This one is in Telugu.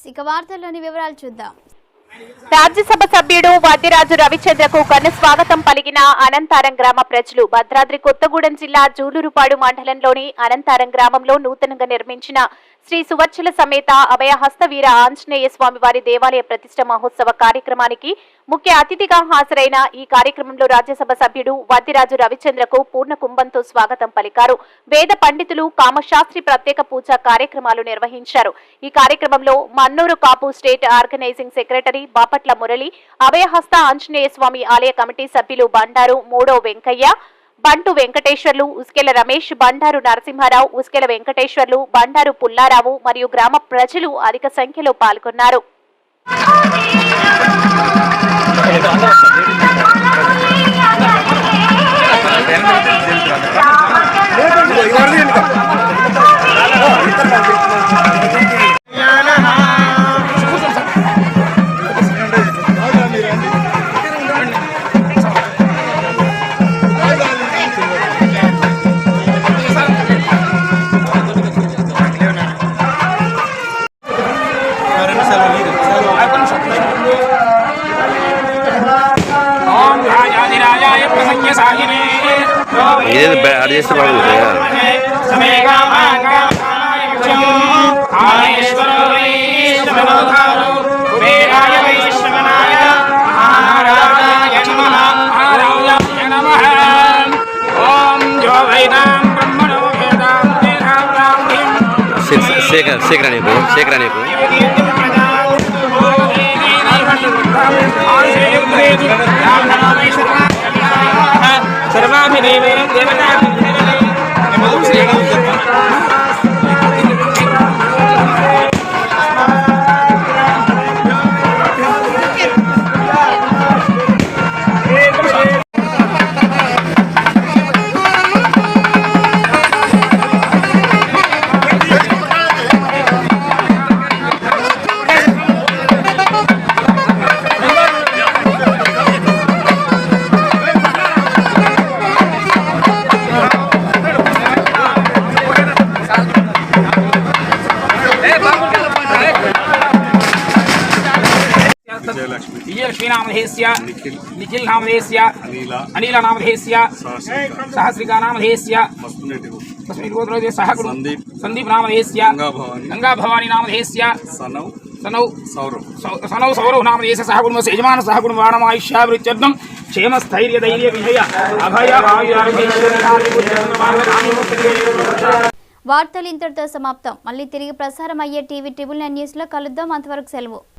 ఇక వార్తల్లోని వివరాలు చూద్దాం. రాజ్యసభ సభ్యుడు వద్దిరాజు రవిచంద్రకు ఘన స్వాగతం పలికిన అనంతారం గ్రామ ప్రజలు. భద్రాద్రి కొత్తగూడెం జిల్లా జూలూరుపాడు మండలంలోని అనంతారం గ్రామంలో నూతనంగా నిర్మించిన శ్రీ సువర్చల సమేత అభయహస్త వీర ఆంజనేయ స్వామి వారి దేవాలయ ప్రతిష్ట మహోత్సవ కార్యక్రమానికి ముఖ్య అతిథిగా హాజరైన ఈ కార్యక్రమంలో రాజ్యసభ సభ్యుడు వద్దిరాజు రవిచంద్రకు పూర్ణ కుంభంతో స్వాగతం పలికారు. వేద పండితులు కామశాస్త్రి ప్రత్యేక పూజా కార్యక్రమాలు నిర్వహించారు. ఈ కార్యక్రమంలో Mannuru Kapu state organising secretary Bapatla Murali, Abhayahasta Anjaneya Swamy ఆలయ కమిటీ సభ్యులు బండారు మూడో వెంకయ్య, బంటు వెంకటేశ్వర్లు, ఉస్కెల రమేష్, బండారు నరసింహారావు, ఉస్కెల వెంకటేశ్వర్లు, బండారు పుల్లారావు మరియు గ్రామ ప్రజలు అధిక సంఖ్యలో పాల్గొన్నారు. ఇదేది బ్యాడ్ చేస్తే బాగుంటుంది. శేఖర్ నీకు श्रीनामधेस्य निखिल नामधेस्य अनिल नामधेस्य सहस्रिका नामधेस्य संदीप नामधेस्य गंगा भवानी नामधेस्य सनौ सौरभ नामधेस्य सहकुटुंब यजमान सहकुटुंब वाणमायुष्याभिवृद्ध्यर्थं क्षेम स्थैर्य धैर्य विजय अभय వార్తలు ఇంతటితో సమాప్తం. మళ్ళీ తిరిగి ప్రసారం అయ్యే టీవీ 9 న్యూస్ లో కలుద్దాం. అంతవరకు సెలవు.